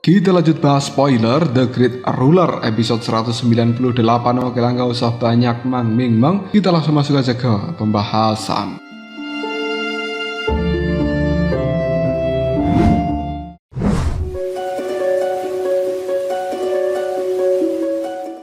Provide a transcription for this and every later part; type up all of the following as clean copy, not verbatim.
Kita lanjut bahas spoiler The Great Ruler episode 198. Oke lah, nggak usah banyak mang-ming-mang, kita langsung masuk aja ke pembahasan.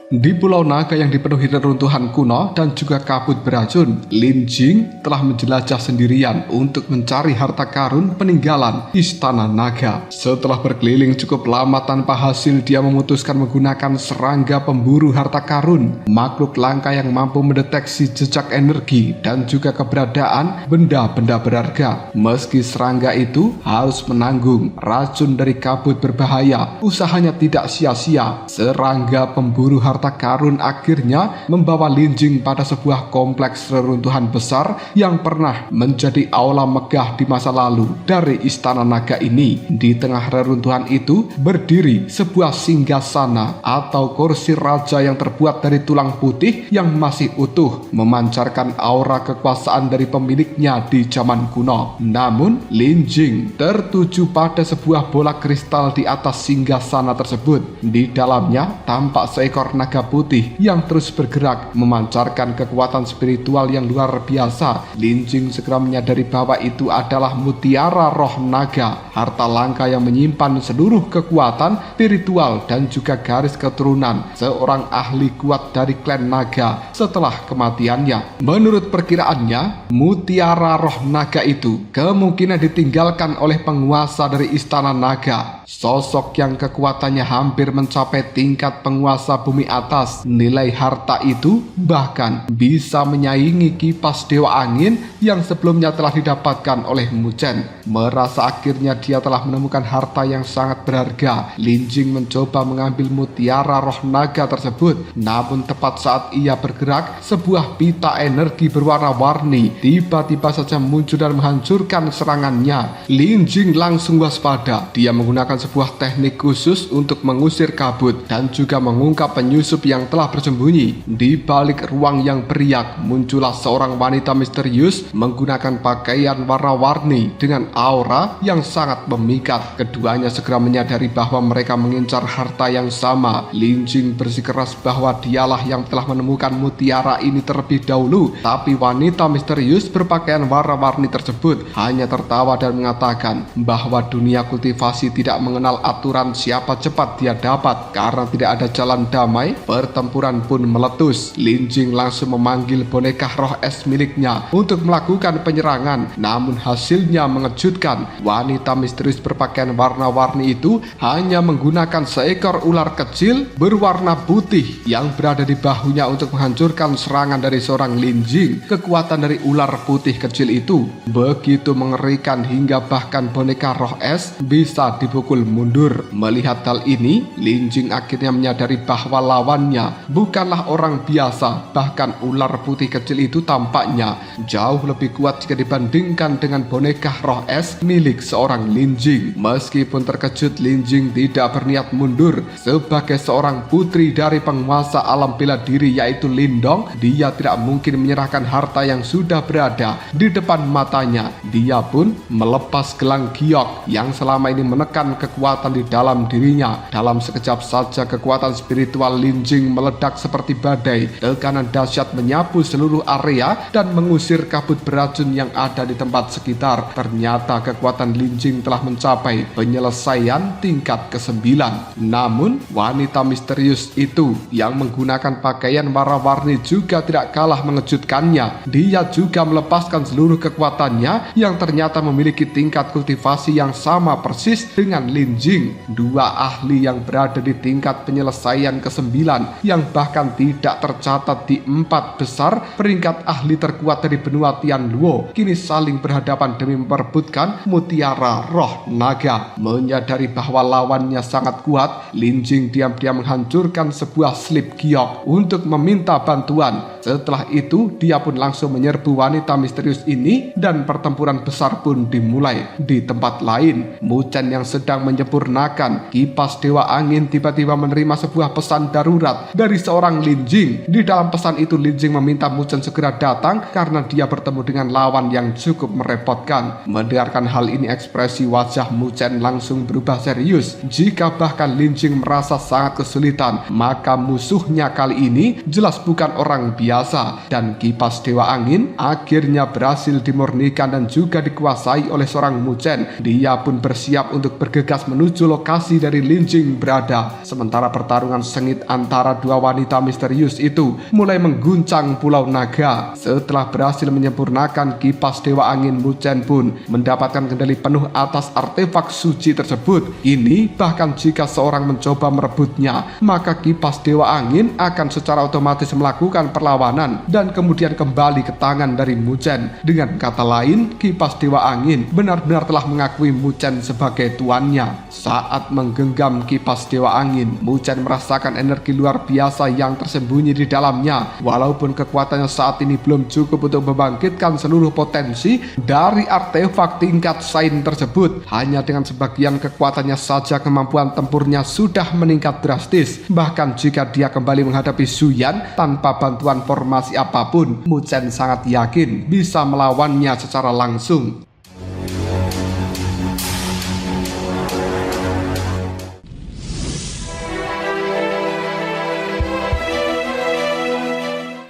Di Pulau Naga yang dipenuhi reruntuhan kuno dan juga kabut beracun, Lin Jing telah menjelajah sendirian untuk mencari harta karun peninggalan Istana Naga. Setelah berkeliling cukup lama tanpa hasil, dia memutuskan menggunakan serangga pemburu harta karun, makhluk langka yang mampu mendeteksi jejak energi dan juga keberadaan benda-benda berharga. Meski serangga itu harus menanggung racun dari kabut berbahaya, usahanya tidak sia-sia. Serangga pemburu harta karun akhirnya membawa Lin Jing pada sebuah kompleks reruntuhan besar yang pernah menjadi aula megah di masa lalu dari Istana Naga ini. Di tengah reruntuhan itu berdiri sebuah singgasana atau kursi raja yang terbuat dari tulang putih yang masih utuh, memancarkan aura kekuasaan dari pemiliknya di zaman kuno. Namun Lin Jing tertuju pada sebuah bola kristal di atas singgasana tersebut. Di dalamnya tampak seekor naga putih yang terus bergerak, memancarkan kekuatan spiritual yang luar biasa. Lin Jing segera menyadari bahwa itu adalah mutiara roh naga, harta langka yang menyimpan seluruh kekuatan spiritual dan juga garis keturunan seorang ahli kuat dari klan naga setelah kematiannya. Menurut perkiraannya, mutiara roh naga itu kemungkinan ditinggalkan oleh penguasa dari Istana Naga, sosok yang kekuatannya hampir mencapai tingkat penguasa bumi atas. Nilai harta itu bahkan bisa menyaingi kipas Dewa Angin yang sebelumnya telah didapatkan oleh Mu Chen. Merasa akhirnya dia telah menemukan harta yang sangat berharga, Lin Jing mencoba mengambil mutiara roh naga tersebut. Namun tepat saat ia bergerak, sebuah pita energi berwarna-warni tiba-tiba saja muncul dan menghancurkan serangannya. Lin Jing langsung waspada. Dia menggunakan sebuah teknik khusus untuk mengusir kabut dan juga mengungkap penyusup yang telah bersembunyi. Di balik ruang yang beriak, muncullah seorang wanita misterius menggunakan pakaian warna-warni dengan aura yang sangat memikat. Keduanya segera menyadari bahwa mereka mengincar harta yang sama. Lin Jing bersikeras bahwa dialah yang telah menemukan mutiara ini terlebih dahulu, tapi wanita misterius berpakaian warna-warni tersebut hanya tertawa dan mengatakan bahwa dunia kultivasi tidak mengenal aturan siapa cepat dia dapat. Karena tidak ada jalan damai, pertempuran pun meletus. Lin Jing langsung memanggil boneka roh es miliknya untuk melakukan penyerangan. Namun hasilnya mengejutkan. Wanita misterius berpakaian warna-warni itu hanya menggunakan seekor ular kecil berwarna putih yang berada di bahunya untuk menghancurkan serangan dari seorang Lin Jing. Kekuatan dari ular putih kecil itu begitu mengerikan hingga bahkan boneka roh es bisa dipukul mundur. Melihat hal ini, Lin Jing akhirnya menyadari bahwa lawannya bukanlah orang biasa. Bahkan ular putih kecil itu tampaknya jauh lebih kuat jika dibandingkan dengan boneka roh es milik seorang Lin Jing. Meskipun terkejut, Lin Jing tidak berniat mundur. Sebagai seorang putri dari penguasa alam bela diri yaitu Lin Dong, dia tidak mungkin menyerahkan harta yang sudah berada di depan matanya. Dia pun melepas gelang giok yang selama ini menekan kekuatan di dalam dirinya. Dalam sekejap saja kekuatan spiritual Lin Jing meledak seperti badai. Tekanan dahsyat menyapu seluruh area dan mengusir kabut beracun yang ada di tempat sekitar. Ternyata kekuatan Lin Jing telah mencapai penyelesaian tingkat ke-9. Namun wanita misterius itu yang menggunakan pakaian warna-warni juga tidak kalah mengejutkannya. Dia juga melepaskan seluruh kekuatannya yang ternyata memiliki tingkat kultivasi yang sama persis dengan Lin Jing. Dua ahli yang berada di tingkat penyelesaian ke-9 yang bahkan tidak tercatat di 4 besar peringkat ahli terkuat dari benua Tianluo kini saling berhadapan demi memperebutkan mutiara roh naga. Menyadari bahwa lawannya sangat kuat, Lin Jing diam-diam menghancurkan sebuah slip giok untuk meminta bantuan. Setelah itu, dia pun langsung menyerbu wanita misterius ini dan pertempuran besar pun dimulai. Di tempat lain, Mu Chen yang sedang menyempurnakan kipas Dewa Angin tiba-tiba menerima sebuah pesan darurat dari seorang Lin Jing. Di dalam pesan itu, Lin Jing meminta Mu Chen segera datang karena dia bertemu dengan lawan yang cukup merepotkan. Mendengarkan hal ini, ekspresi wajah Mu Chen langsung berubah serius. Jika bahkan Lin Jing merasa sangat kesulitan, maka musuhnya kali ini jelas bukan orang biasa. Dan kipas Dewa Angin akhirnya berhasil dimurnikan dan juga dikuasai oleh seorang Mu Chen. Dia pun bersiap untuk bergegas menuju lokasi dari Lin Jing berada. Sementara pertarungan sengit antara dua wanita misterius itu mulai mengguncang Pulau Naga. Setelah berhasil menyempurnakan kipas Dewa Angin, Mu Chen pun mendapatkan kendali penuh atas artefak suci tersebut. Ini bahkan jika seorang mencoba merebutnya, maka kipas Dewa Angin akan secara otomatis melakukan perlawanan dan kemudian kembali ke tangan dari Mu Chen. Dengan kata lain, kipas Dewa Angin benar-benar telah mengakui Mu Chen sebagai tuannya. Saat menggenggam kipas Dewa Angin, Mu Chen merasakan energi luar biasa yang tersembunyi di dalamnya. Walaupun kekuatannya saat ini belum cukup untuk membangkitkan seluruh potensi dari artefak tingkat sains tersebut, hanya dengan sebagian kekuatannya saja kemampuan tempurnya sudah meningkat drastis. Bahkan jika dia kembali menghadapi Su Yan tanpa bantuan formasi apapun, Mu Chen sangat yakin bisa melawannya secara langsung.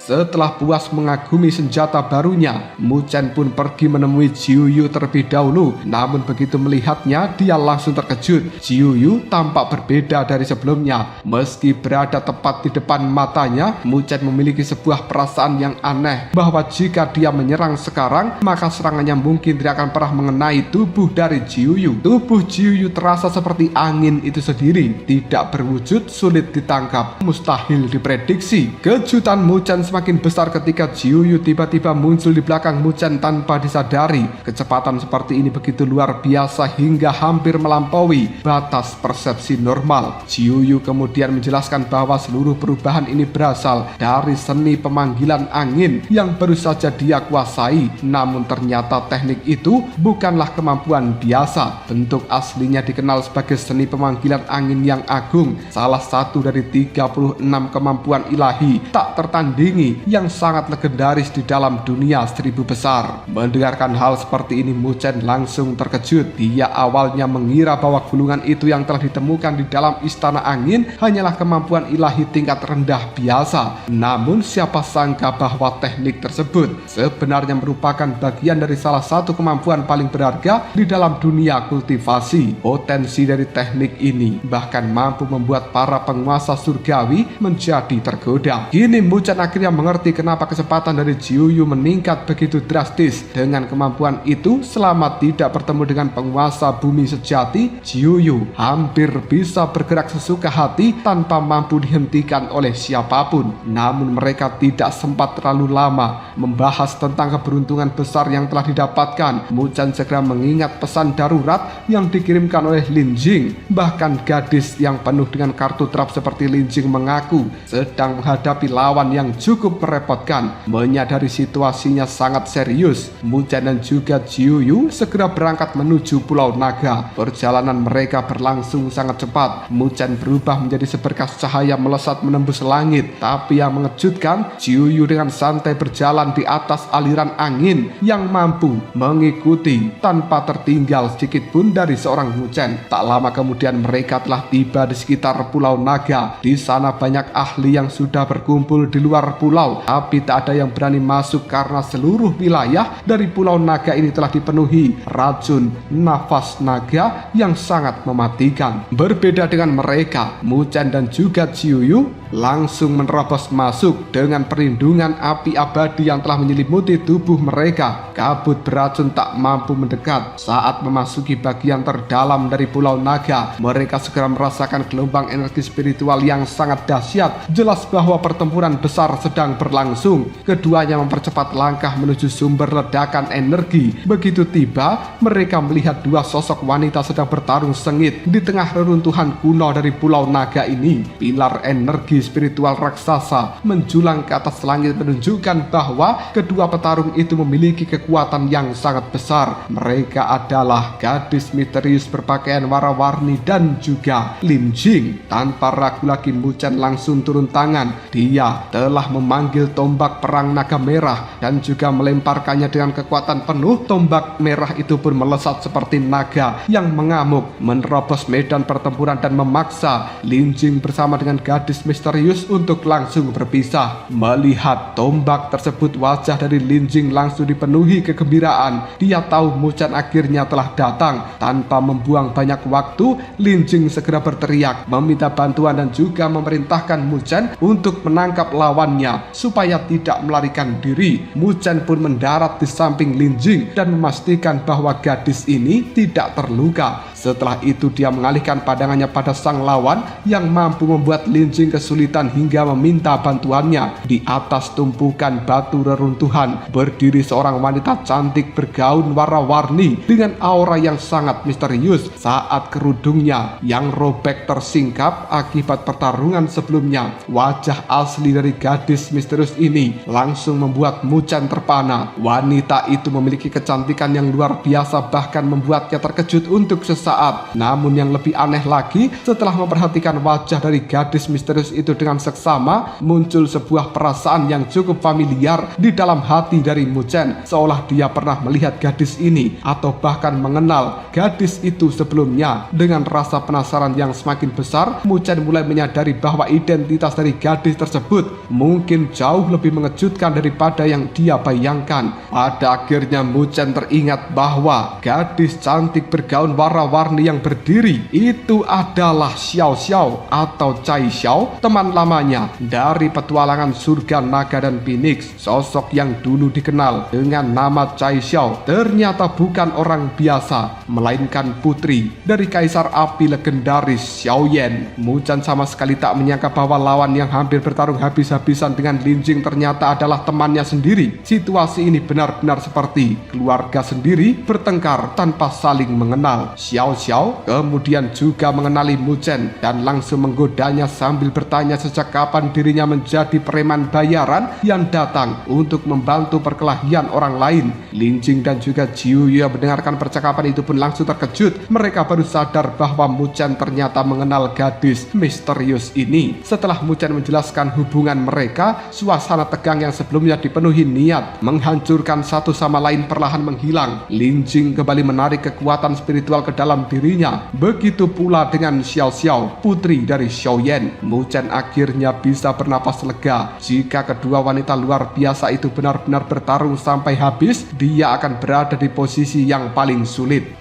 Setelah puas mengagumi senjata barunya, Mu Chen pun pergi menemui Jiu Yu terlebih dahulu. Namun begitu melihatnya, dia langsung terkejut. Jiu Yu tampak berbeda dari sebelumnya. Meski berada tepat di depan matanya, Mu Chen memiliki sebuah perasaan yang aneh bahwa jika dia menyerang sekarang, maka serangannya mungkin tidak akan pernah mengenai tubuh dari Jiu Yu. Tubuh Jiu Yu terasa seperti angin itu sendiri, tidak berwujud, sulit ditangkap, mustahil diprediksi. Kejutan Mu Chen semakin besar ketika Jiu Yu tiba-tiba muncul di belakang Mu Chen tanpa disadari. Kecepatan seperti ini begitu luar biasa hingga hampir melampaui batas persepsi normal. Jiu Yu kemudian menjelaskan bahwa seluruh perubahan ini berasal dari seni pemanggilan angin yang baru saja dia kuasai. Namun ternyata teknik itu bukanlah kemampuan biasa. Bentuk aslinya dikenal sebagai seni pemanggilan angin yang agung, salah satu dari 36 kemampuan ilahi tak tertandingi yang sangat legendaris di dalam dunia seribu besar. Mendengarkan hal seperti ini, Mu Chen langsung terkejut. Dia awalnya mengira bahwa gulungan itu yang telah ditemukan di dalam istana angin hanyalah kemampuan ilahi tingkat rendah biasa. Namun siapa sangka bahwa teknik tersebut sebenarnya merupakan bagian dari salah satu kemampuan paling berharga di dalam dunia kultivasi. Potensi dari teknik ini bahkan mampu membuat para penguasa surgawi menjadi tergoda. Kini Mu Chen akhirnya mengerti kenapa kecepatan dari Jiu Yu meningkat begitu drastis. Dengan kemampuan itu, selama tidak bertemu dengan penguasa bumi sejati, Jiu Yu hampir bisa bergerak sesuka hati tanpa mampu dihentikan oleh siapapun. Namun mereka tidak sempat terlalu lama membahas tentang keberuntungan besar yang telah didapatkan. Mu Chen segera mengingat pesan darurat yang dikirimkan oleh Lin Jing. Bahkan gadis yang penuh dengan kartu trap seperti Lin Jing mengaku sedang menghadapi lawan yang cukup merepotkan. Menyadari situasinya sangat serius, Mu Chen dan juga Jiu Yu segera berangkat menuju Pulau Naga. Perjalanan mereka berlangsung sangat cepat. Mu Chen berubah menjadi seberkas cahaya melesat menembus langit. Tapi yang mengejutkan, Jiu Yu dengan santai berjalan di atas aliran angin yang mampu mengikuti tanpa tertinggal sedikit pun dari seorang Mu Chen. Tak lama kemudian mereka telah tiba di sekitar Pulau Naga. Di sana banyak ahli yang sudah berkumpul di luar pulau, tapi tak ada yang berani masuk karena seluruh wilayah dari Pulau Naga ini telah dipenuhi racun nafas naga yang sangat mematikan. Berbeda dengan mereka, Mu Chen dan juga Jiu Yu langsung menerobos masuk dengan perlindungan api abadi yang telah menyelimuti tubuh mereka. Kabut beracun tak mampu mendekat. Saat memasuki bagian terdalam dari Pulau Naga, mereka segera merasakan gelombang energi spiritual yang sangat dahsyat. Jelas bahwa pertempuran besar sedang sedang berlangsung. Keduanya mempercepat langkah menuju sumber ledakan energi. Begitu tiba, mereka melihat dua sosok wanita sedang bertarung sengit di tengah reruntuhan kuno dari Pulau Naga ini. Pilar energi spiritual raksasa menjulang ke atas langit menunjukkan bahwa kedua petarung itu memiliki kekuatan yang sangat besar. Mereka adalah gadis misterius berpakaian warna-warni dan juga Lin Jing. Tanpa ragu lagi Mu Chen langsung turun tangan. Dia telah memanggil tombak perang naga merah dan juga melemparkannya dengan kekuatan penuh. Tombak merah itu pun melesat seperti naga yang mengamuk, menerobos medan pertempuran dan memaksa Lin Jing bersama dengan gadis misterius untuk langsung berpisah. Melihat tombak tersebut, wajah dari Lin Jing langsung dipenuhi kegembiraan. Dia tahu Mu Chen akhirnya telah datang. Tanpa membuang banyak waktu, Lin Jing segera berteriak meminta bantuan dan juga memerintahkan Mu Chen untuk menangkap lawannya supaya tidak melarikan diri. Mu Chen pun mendarat di samping Lin Jing dan memastikan bahwa gadis ini tidak terluka. Setelah itu dia mengalihkan pandangannya pada sang lawan yang mampu membuat Lin Jing kesulitan hingga meminta bantuannya. Di atas tumpukan batu reruntuhan berdiri seorang wanita cantik bergaun warna-warni dengan aura yang sangat misterius. Saat kerudungnya yang robek tersingkap akibat pertarungan sebelumnya, wajah asli dari gadis misterius ini langsung membuat Mu Chen terpana. Wanita itu memiliki kecantikan yang luar biasa, bahkan membuatnya terkejut untuk sesaat. Namun yang lebih aneh lagi, setelah memperhatikan wajah dari gadis misterius itu dengan seksama, muncul sebuah perasaan yang cukup familiar di dalam hati dari Mu Chen, seolah dia pernah melihat gadis ini atau bahkan mengenal gadis itu sebelumnya. Dengan rasa penasaran yang semakin besar, Mu Chen mulai menyadari bahwa identitas dari gadis tersebut mungkin jauh lebih mengejutkan daripada yang dia bayangkan. Pada akhirnya Mu Chen teringat bahwa gadis cantik bergaun warna-warni yang berdiri itu adalah Xiao Xiao atau Cai Xiao, teman lamanya dari petualangan surga naga dan Phoenix. Sosok yang dulu dikenal dengan nama Cai Xiao ternyata bukan orang biasa, melainkan putri dari kaisar api legendaris Xiao Yan. Mu Chen sama sekali tak menyangka bahwa lawan yang hampir bertarung habis-habisan dengan Lin Jing ternyata adalah temannya sendiri. Situasi ini benar-benar seperti keluarga sendiri bertengkar tanpa saling mengenal. Xiao Xiao kemudian juga mengenali Mu Chen dan langsung menggodanya sambil bertanya sejak kapan dirinya menjadi preman bayaran yang datang untuk membantu perkelahian orang lain. Lin Jing dan juga Jiu Yue mendengarkan percakapan itu pun langsung terkejut. Mereka baru sadar bahwa Mu Chen ternyata mengenal gadis misterius ini. Setelah Mu Chen menjelaskan hubungan mereka, suasana tegang yang sebelumnya dipenuhi niat menghancurkan satu sama lain perlahan menghilang. Lin Jing kembali menarik kekuatan spiritual ke dalam dirinya. Begitu pula dengan Xiao Xiao, putri dari Xiao Yan. Mu Chen akhirnya bisa bernapas lega. Jika kedua wanita luar biasa itu benar-benar bertarung sampai habis, dia akan berada di posisi yang paling sulit.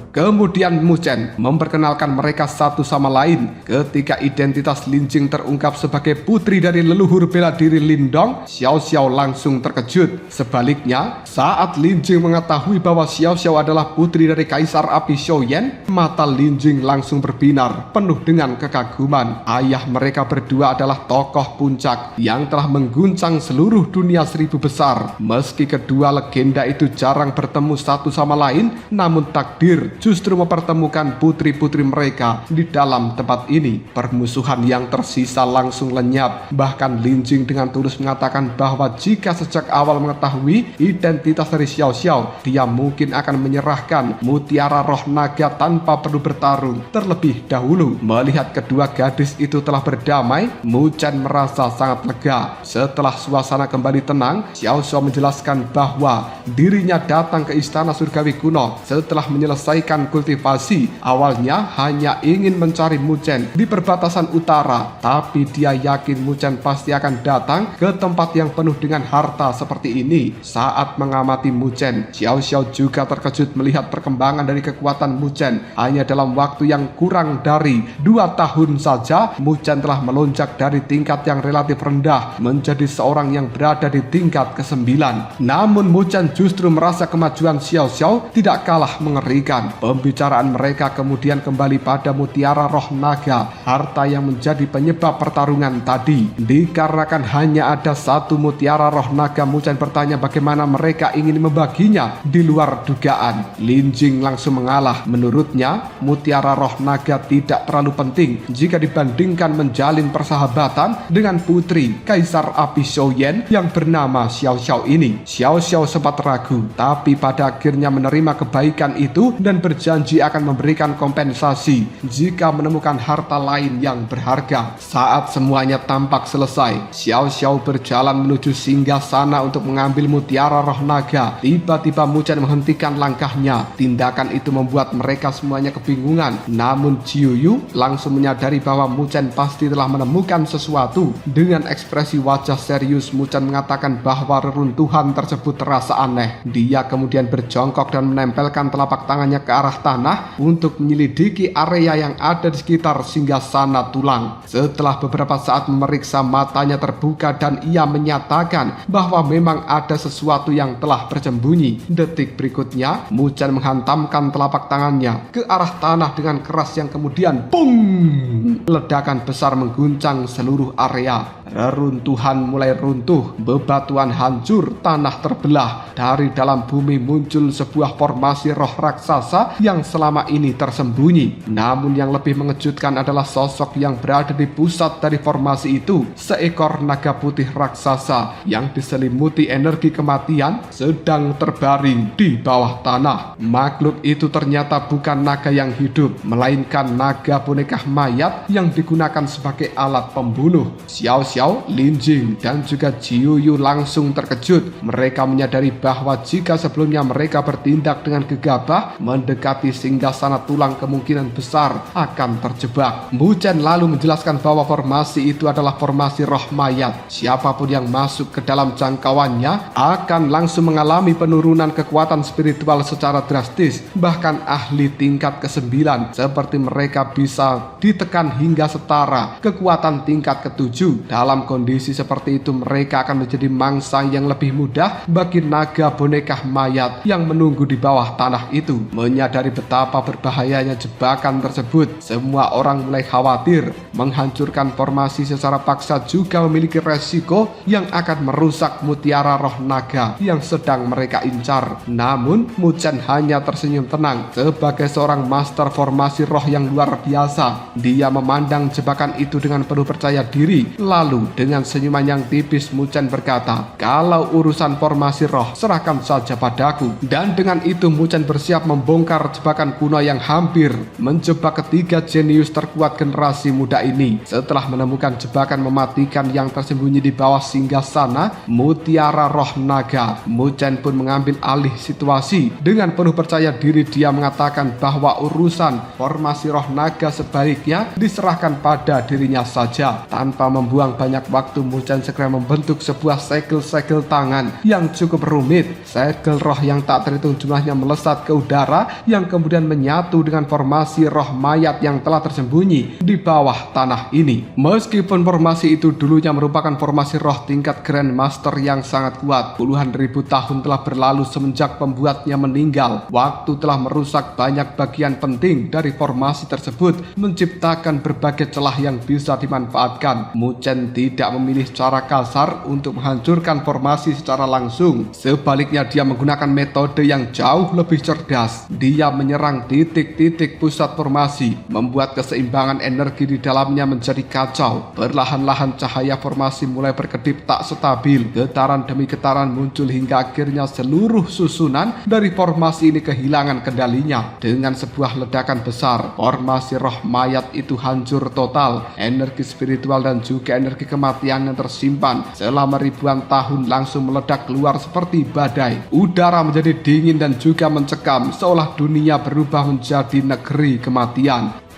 Kemudian Mu Chen memperkenalkan mereka satu sama lain. Ketika identitas Lin Jing terungkap sebagai putri dari leluhur bela diri Lin Dong, Xiao Xiao langsung terkejut. Sebaliknya, saat Lin Jing mengetahui bahwa Xiao Xiao adalah putri dari kaisar api Xiao Yan, mata Lin Jing langsung berbinar penuh dengan kekaguman. Ayah mereka berdua adalah tokoh puncak yang telah mengguncang seluruh dunia seribu besar. Meski kedua legenda itu jarang bertemu satu sama lain, namun takdir justru mempertemukan putri-putri mereka di dalam tempat ini. Permusuhan yang tersisa langsung lenyap. Bahkan Lin Jing dengan tulus mengatakan bahwa jika sejak awal mengetahui identitas dari Xiao Xiao, dia mungkin akan menyerahkan mutiara roh naga tanpa perlu bertarung terlebih dahulu. Melihat kedua gadis itu telah berdamai, Mu Chen merasa sangat lega. Setelah suasana kembali tenang, Xiao Xiao menjelaskan bahwa dirinya datang ke istana surgawi kuno setelah menyelesaikan melanjutkan kultivasi. Awalnya hanya ingin mencari Muchen di perbatasan utara, tapi dia yakin Muchen pasti akan datang ke tempat yang penuh dengan harta seperti ini. Saat mengamati Muchen, Xiao Xiao juga terkejut melihat perkembangan dari kekuatan Muchen. Hanya dalam waktu yang kurang dari 2 tahun saja, Muchen telah melonjak dari tingkat yang relatif rendah menjadi seorang yang berada di tingkat ke-9. Namun Muchen justru merasa kemajuan Xiao Xiao tidak kalah mengerikan. Pembicaraan mereka kemudian kembali pada mutiara roh naga, harta yang menjadi penyebab pertarungan tadi. Dikarenakan hanya ada satu mutiara roh naga, Muchen bertanya bagaimana mereka ingin membaginya. Di luar dugaan, Lin Jing langsung mengalah. Menurutnya, mutiara roh naga tidak terlalu penting jika dibandingkan menjalin persahabatan dengan putri Kaisar Api Shouyan yang bernama Xiao Xiao ini. Xiao Xiao sempat ragu, tapi pada akhirnya menerima kebaikan itu dan berjanji akan memberikan kompensasi jika menemukan harta lain yang berharga. Saat semuanya tampak selesai, Xiao Xiao berjalan menuju singgasana untuk mengambil mutiara roh naga. Tiba-tiba Muchen menghentikan langkahnya. Tindakan itu membuat mereka semuanya kebingungan. Namun Jiu Yu langsung menyadari bahwa Muchen pasti telah menemukan sesuatu. Dengan ekspresi wajah serius, Muchen mengatakan bahwa reruntuhan tersebut terasa aneh. Dia kemudian berjongkok dan menempelkan telapak tangannya ke arah tanah untuk menyelidiki area yang ada di sekitar singgasana tulang. Setelah beberapa saat memeriksa, matanya terbuka dan ia menyatakan bahwa memang ada sesuatu yang telah bersembunyi. Detik berikutnya, Muchen menghantamkan telapak tangannya ke arah tanah dengan keras yang kemudian BOOM! Ledakan besar mengguncang seluruh area. Reruntuhan mulai runtuh, bebatuan hancur, tanah terbelah. Dari dalam bumi muncul sebuah formasi roh raksasa yang selama ini tersembunyi. Namun yang lebih mengejutkan adalah sosok yang berada di pusat dari formasi itu. Seekor naga putih raksasa yang diselimuti energi kematian sedang terbaring di bawah tanah. Makhluk itu ternyata bukan naga yang hidup, melainkan naga boneka mayat yang digunakan sebagai alat pembunuh. Xiao Xiao, Lin Jing, dan juga Jiu Yu langsung terkejut. Mereka menyadari bahwa jika sebelumnya mereka bertindak dengan gegabah mendekati singgasana tulang, kemungkinan besar akan terjebak. Muchen lalu menjelaskan bahwa formasi itu adalah formasi roh mayat. Siapapun yang masuk ke dalam jangkauannya akan langsung mengalami penurunan kekuatan spiritual secara drastis. Bahkan ahli tingkat ke-9 seperti mereka bisa ditekan hingga setara kekuatan tingkat ke-7. Dalam kondisi seperti itu, mereka akan menjadi mangsa yang lebih mudah bagi naga boneka mayat yang menunggu di bawah tanah itu. Menyadari betapa berbahayanya jebakan tersebut, semua orang mulai khawatir. Menghancurkan formasi secara paksa juga memiliki resiko yang akan merusak mutiara roh naga yang sedang mereka incar. Namun Muchen hanya tersenyum tenang. Sebagai seorang master formasi roh yang luar biasa, dia memandang jebakan itu dengan penuh percaya diri. Lalu dengan senyuman yang tipis, Muchen berkata, "Kalau urusan formasi roh, serahkan saja padaku." Dan dengan itu Muchen bersiap membongkar jebakan kuno yang hampir menjebak ketiga jenius terkuat generasi muda ini. Setelah menemukan jebakan mematikan yang tersembunyi di bawah singgasana mutiara roh naga, Muchen pun mengambil alih situasi. Dengan penuh percaya diri, dia mengatakan bahwa urusan formasi roh naga sebaiknya diserahkan pada dirinya saja. Tanpa membuang banyak waktu, Muchen segera membentuk sebuah segel-segel tangan yang cukup rumit. Segel roh yang tak terhitung jumlahnya melesat ke udara yang kemudian menyatu dengan formasi roh mayat yang telah tersembunyi di bawah tanah ini. Meskipun formasi itu dulunya merupakan formasi roh tingkat Grandmaster yang sangat kuat, puluhan ribu tahun telah berlalu semenjak pembuatnya meninggal. Waktu telah merusak banyak bagian penting dari formasi tersebut, menciptakan berbagai celah yang bisa dimanfaatkan. Muchen tidak memilih cara kasar untuk menghancurkan formasi secara langsung. Sebaliknya, dia menggunakan metode yang jauh lebih cerdas. Dia menyerang titik-titik pusat formasi, membuat keseimbangan energi di dalamnya menjadi kacau. Perlahan-lahan cahaya formasi mulai berkedip tak stabil. Getaran demi getaran muncul hingga akhirnya seluruh susunan dari formasi ini kehilangan kendalinya. Dengan sebuah ledakan besar, formasi roh mayat itu hancur total. Energi spiritual dan juga energi kematian yang tersimpan selama ribuan tahun langsung meledak keluar seperti badai. Udara menjadi dingin dan juga mencekam, seolah dunia dunia berubah menjadi negeri kematian.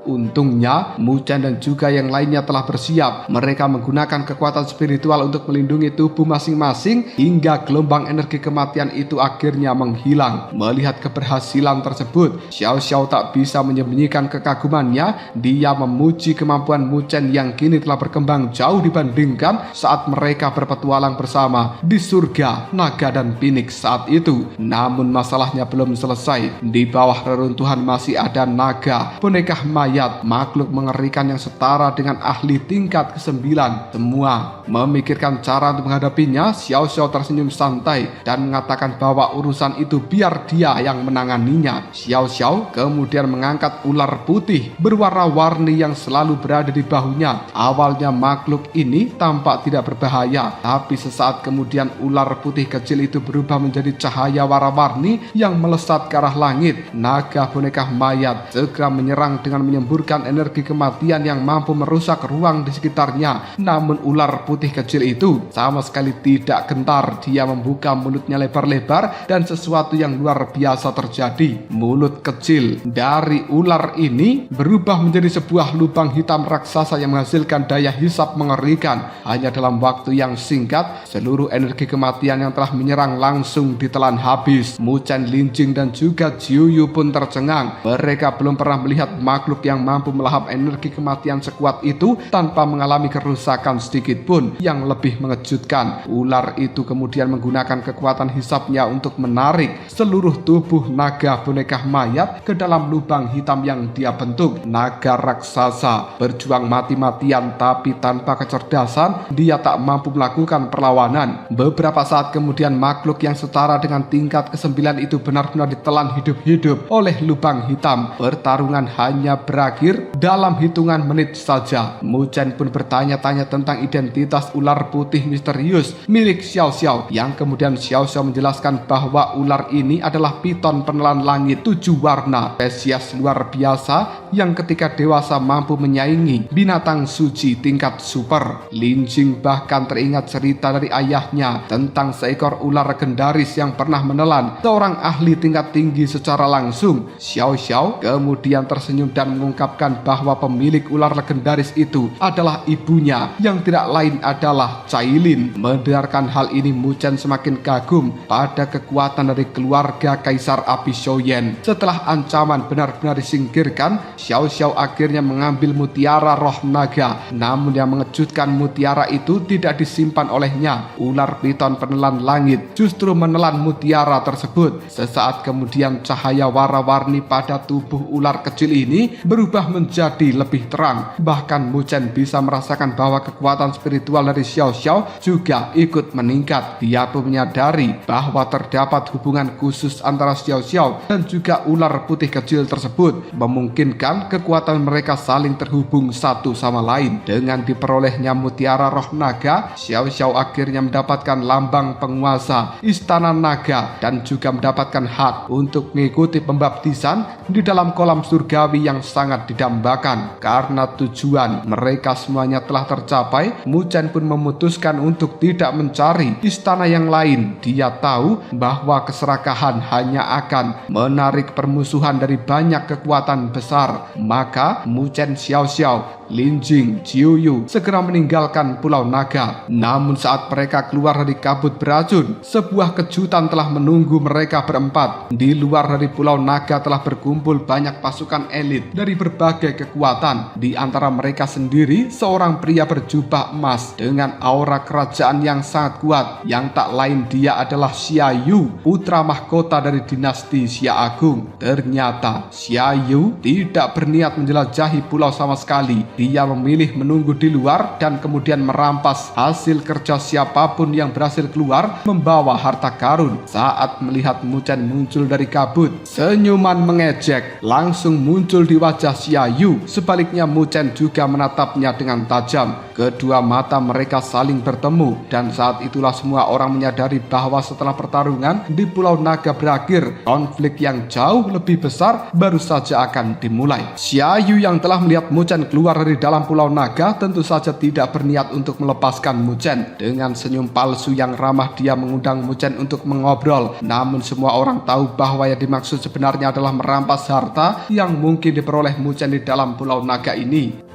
Untungnya, Muchen dan juga yang lainnya telah bersiap. Mereka menggunakan kekuatan spiritual untuk melindungi tubuh masing-masing hingga gelombang energi kematian itu akhirnya menghilang. Melihat keberhasilan tersebut, Xiao Xiao tak bisa menyembunyikan kekagumannya. Dia memuji kemampuan Muchen yang kini telah berkembang jauh dibandingkan saat mereka berpetualang bersama di surga naga dan Phoenix saat itu. Namun masalahnya belum selesai. Di bawah reruntuhan masih ada naga, boneka mayat, makhluk mengerikan yang setara dengan ahli tingkat ke-9. Semua memikirkan cara untuk menghadapinya. Xiao Xiao tersenyum santai dan mengatakan bahwa urusan itu biar dia yang menanganinya. Xiao Xiao kemudian mengangkat ular putih berwarna-warni yang selalu berada di bahunya. Awalnya makhluk ini tampak tidak berbahaya, tapi sesaat kemudian ular putih kecil itu berubah menjadi cahaya warna-warni yang melesat ke arah langit. Naga boneka mayat segera menyerang dengan menyemburkan energi kematian yang mampu merusak ruang di sekitarnya. Namun ular putih kecil itu sama sekali tidak gentar. Dia membuka mulutnya lebar-lebar dan sesuatu yang luar biasa terjadi. Mulut kecil dari ular ini berubah menjadi sebuah lubang hitam raksasa yang menghasilkan daya hisap mengerikan. Hanya dalam waktu yang singkat, seluruh energi kematian yang telah menyerang langsung ditelan habis. Muchen, Lin Jing dan juga Jiu Yu pun tercengang. Mereka belum pernah melihat makhluk yang mampu melahap energi kematian sekuat itu tanpa mengalami kerusakan sedikit pun. Yang lebih mengejutkan, ular itu kemudian menggunakan kekuatan hisapnya untuk menarik seluruh tubuh naga boneka mayat ke dalam lubang hitam yang dia bentuk. Naga raksasa berjuang mati-matian tapi tanpa kecerdasan, dia tak mampu melakukan perlawanan. Beberapa saat kemudian makhluk yang setara dengan tingkat ke-9 itu benar-benar ditelan hidup-hidup oleh lubang hitam. Pertarungan hanya berakhir dalam hitungan menit saja. Muchen pun bertanya-tanya tentang identitas ular putih misterius milik Xiao Xiao, yang kemudian Xiao Xiao menjelaskan bahwa ular ini adalah piton penelan langit 7 warna, spesies luar biasa yang ketika dewasa mampu menyaingi binatang suci tingkat super. Lin Jing bahkan teringat cerita dari ayahnya tentang seekor ular legendaris yang pernah menelan seorang ahli tingkat tinggi secara langsung. Xiao Xiao kemudian tersenyum dan mengungkapkan bahwa pemilik ular legendaris itu adalah ibunya yang tidak lain adalah Cailin. Mendengarkan hal ini, Muchen semakin kagum pada kekuatan dari keluarga Kaisar Api Shoyen. Setelah ancaman benar-benar disingkirkan, Xiao Xiao akhirnya mengambil mutiara roh naga. Namun yang mengejutkan, mutiara itu tidak disimpan olehnya. Ular piton penelan langit justru menelan mutiara tersebut. Sesaat kemudian cahaya warna-warni pada tubuh ular kecil ini berubah menjadi lebih terang. Bahkan Muchen bisa merasakan bahwa kekuatan spiritual dari Xiao Xiao juga ikut meningkat. Dia pun menyadari bahwa terdapat hubungan khusus antara Xiao Xiao dan juga ular putih kecil tersebut, memungkinkan kekuatan mereka saling terhubung satu sama lain. Dengan diperolehnya mutiara roh naga, Xiao Xiao akhirnya mendapatkan lambang penguasa istana naga dan juga mendapatkan hak untuk mengikuti pembaptisan di dalam kolam surgawi yang sangat didambakan. Karena tujuan mereka semuanya telah tercapai, Muchen pun memutuskan untuk tidak mencari istana yang lain. Dia tahu bahwa keserakahan hanya akan menarik permusuhan dari banyak kekuatan besar. Maka Muchen, Xiao Xiao, Lin Jing, Jiu Yu segera meninggalkan Pulau Naga. Namun saat mereka keluar dari kabut beracun, sebuah kejutan telah menunggu mereka berempat. Di luar dari Pulau Naga telah berkumpul banyak pasukan elit dari berbagai kekuatan. Di antara mereka sendiri seorang pria berjubah emas dengan aura kerajaan yang sangat kuat. Yang tak lain dia adalah Xia Yu, putra mahkota dari dinasti Xia Agung. Ternyata Xia Yu tidak berniat menjelajahi pulau sama sekali. Dia memilih menunggu di luar dan kemudian merampas hasil kerja siapapun yang berhasil keluar membawa harta karun. Saat melihat Muchen muncul dari kabut, senyuman mengejek langsung muncul di wajah Xia Yu. Sebaliknya Muchen juga menatapnya dengan tajam. Kedua mata mereka saling bertemu, dan saat itulah semua orang menyadari bahwa setelah pertarungan di Pulau Naga berakhir, konflik yang jauh lebih besar baru saja akan dimulai. Xiaoyu yang telah melihat Mu Chen keluar dari dalam Pulau Naga tentu saja tidak berniat untuk melepaskan Mu Chen. Dengan senyum palsu yang ramah, dia mengundang Mu Chen untuk mengobrol. Namun semua orang tahu bahwa yang dimaksud sebenarnya adalah merampas harta yang mungkin diperoleh Mu Chen di dalam Pulau Naga ini.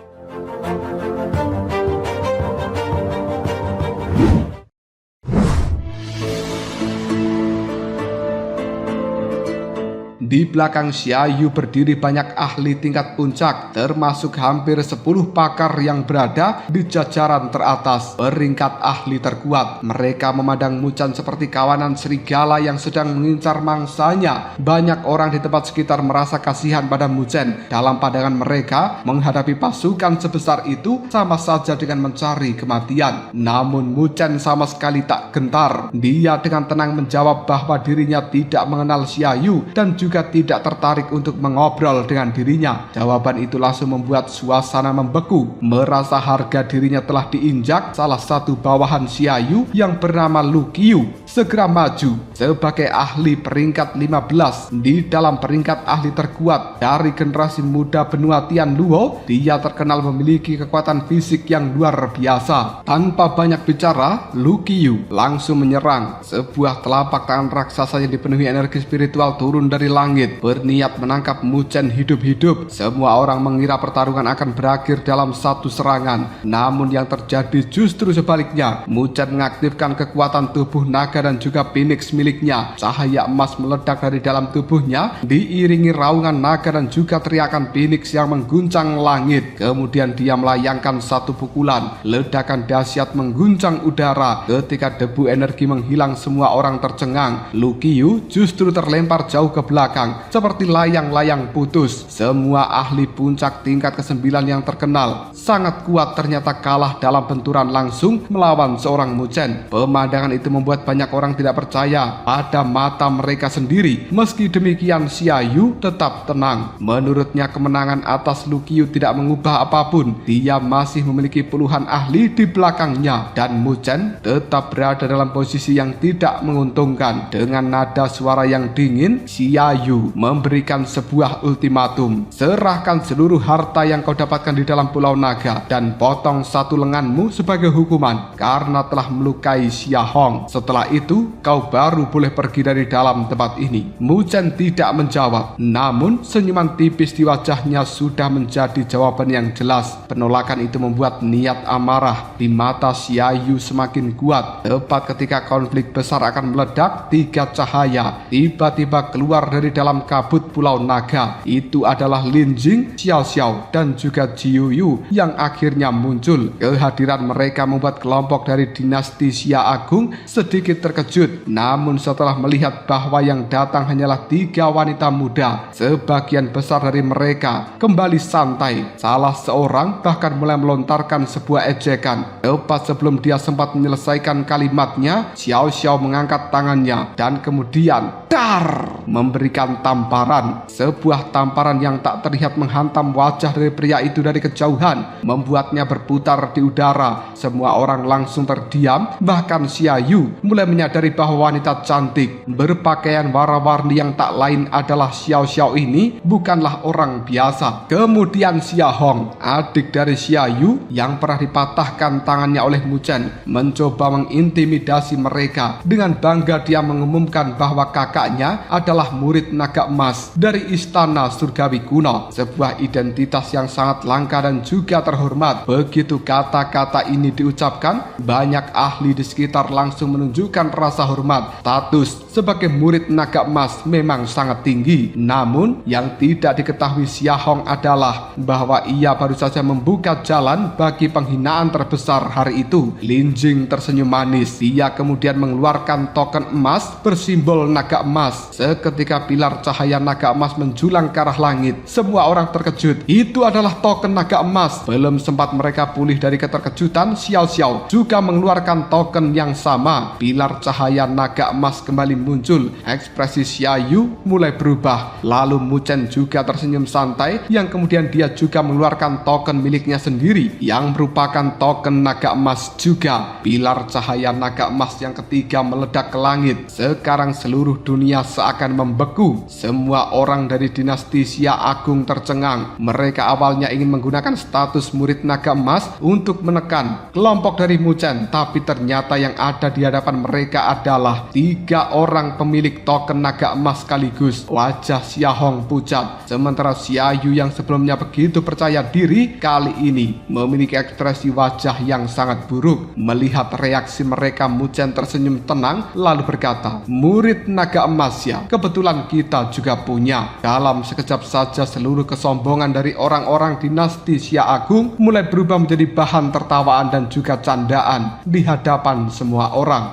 Di belakang Xiaoyu berdiri banyak ahli tingkat puncak, termasuk hampir 10 pakar yang berada di jajaran teratas, peringkat ahli terkuat. Mereka memandang Mu Chen seperti kawanan serigala yang sedang mengincar mangsanya. Banyak orang di tempat sekitar merasa kasihan pada Mu Chen. Dalam pandangan mereka, menghadapi pasukan sebesar itu sama saja dengan mencari kematian. Namun Mu Chen sama sekali tak gentar. Dia dengan tenang menjawab bahwa dirinya tidak mengenal Xiaoyu dan juga tidak tertarik untuk mengobrol dengan dirinya. Jawaban itu langsung membuat suasana membeku. Merasa harga dirinya telah diinjak, salah satu bawahan Xiaoyu yang bernama Lu Qiu segera maju sebagai ahli peringkat 15 di dalam peringkat ahli terkuat dari generasi muda benua Tianluo. Dia terkenal memiliki kekuatan fisik yang luar biasa. Tanpa banyak bicara, Lu Qiu langsung menyerang. Sebuah telapak tangan raksasa yang dipenuhi energi spiritual turun dari langit, berniat menangkap Mu Chen hidup-hidup. Semua orang mengira pertarungan akan berakhir dalam satu serangan. Namun yang terjadi justru sebaliknya. Mu Chen mengaktifkan kekuatan tubuh naga dan juga phoenix miliknya. Cahaya emas meledak dari dalam tubuhnya, diiringi raungan naga dan juga teriakan phoenix yang mengguncang langit. Kemudian dia melayangkan satu pukulan. Ledakan dahsyat mengguncang udara. Ketika debu energi menghilang, semua orang tercengang. Lu Qiu justru terlempar jauh ke belakang seperti layang-layang putus. Semua ahli puncak tingkat ke-9 yang terkenal sangat kuat ternyata kalah dalam benturan langsung melawan seorang Mu Chen. Pemandangan itu membuat banyak orang tidak percaya pada mata mereka sendiri. Meski demikian, Xiaoyu tetap tenang. Menurutnya kemenangan atas Lu Qiu tidak mengubah apapun. Dia masih memiliki puluhan ahli di belakangnya dan Mu Chen tetap berada dalam posisi yang tidak menguntungkan. Dengan nada suara yang dingin, Xiaoyu memberikan sebuah ultimatum. Serahkan seluruh harta yang kau dapatkan di dalam Pulau Naga dan potong satu lenganmu sebagai hukuman karena telah melukai Xia Hong. Setelah itu, kau baru boleh pergi dari dalam tempat ini. Mu Chen tidak menjawab, namun senyuman tipis di wajahnya sudah menjadi jawaban yang jelas. Penolakan itu membuat niat amarah di mata Xiaoyu semakin kuat. Tepat ketika konflik besar akan meledak, 3 cahaya tiba-tiba keluar dari dalam kabut Pulau Naga. Itu adalah Lin Jing, Xiao Xiao, dan juga Jiu Yu yang akhirnya muncul. Kehadiran mereka membuat kelompok dari dinasti Xia Agung sedikit terkejut. Namun setelah melihat bahwa yang datang hanyalah 3 wanita muda, sebagian besar dari mereka kembali santai. Salah seorang bahkan mulai melontarkan sebuah ejekan. Tepat sebelum dia sempat menyelesaikan kalimatnya, Xiao Xiao mengangkat tangannya dan kemudian dar memberikan tamparan. Sebuah tamparan yang tak terlihat menghantam wajah dari pria itu dari kejauhan, membuatnya berputar di udara. Semua orang langsung terdiam, bahkan Xiaoyu mulai menyadari bahwa wanita cantik berpakaian warna-warni yang tak lain adalah Xiao Xiao ini bukanlah orang biasa. Kemudian Xia Hong, adik dari Xiaoyu yang pernah dipatahkan tangannya oleh Mu Chen, mencoba mengintimidasi mereka. Dengan bangga dia mengumumkan bahwa kakaknya adalah murid naga emas dari istana surgawi kuno, sebuah identitas yang sangat langka dan juga terhormat. Begitu kata-kata ini diucapkan, banyak ahli di sekitar langsung menunjukkan rasa hormat. Status sebagai murid naga emas memang sangat tinggi. Namun yang tidak diketahui Xia Hong adalah bahwa ia baru saja membuka jalan bagi penghinaan terbesar hari itu. Lin Jing tersenyum manis. Dia kemudian mengeluarkan token emas bersimbol naga emas. Seketika pilar pilar cahaya naga emas menjulang ke arah langit. Semua orang terkejut. Itu adalah token naga emas. Belum sempat mereka pulih dari keterkejutan, Xiao Xiao juga mengeluarkan token yang sama. Pilar cahaya naga emas kembali muncul. Ekspresi Xiaoyu mulai berubah. Lalu Mu Chen juga tersenyum santai, yang kemudian dia juga mengeluarkan token miliknya sendiri yang merupakan token naga emas juga. Pilar cahaya naga emas yang ketiga meledak ke langit. Sekarang seluruh dunia seakan membeku. Semua orang dari dinasti Xia Agung tercengang. Mereka awalnya ingin menggunakan status murid naga emas untuk menekan kelompok dari Mu Chen, tapi ternyata yang ada di hadapan mereka adalah 3 orang pemilik token naga emas sekaligus. Wajah Xia Hong pucat, sementara Xiaoyu yang sebelumnya begitu percaya diri kali ini memiliki ekspresi wajah yang sangat buruk. Melihat reaksi mereka, Mu Chen tersenyum tenang lalu berkata, "Murid naga emas ya, kebetulan kita juga punya." Dalam sekejap saja seluruh kesombongan dari orang-orang dinasti Xia Agung mulai berubah menjadi bahan tertawaan dan juga candaan di hadapan semua orang.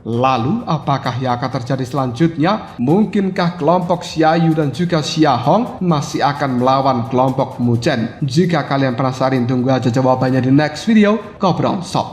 Lalu, apakah yang akan terjadi selanjutnya? Mungkinkah kelompok Xiaoyu dan juga Xia Hong masih akan melawan kelompok Mu Chen? Jika kalian penasaran, tunggu aja jawabannya di next video. Ngobrol Sob.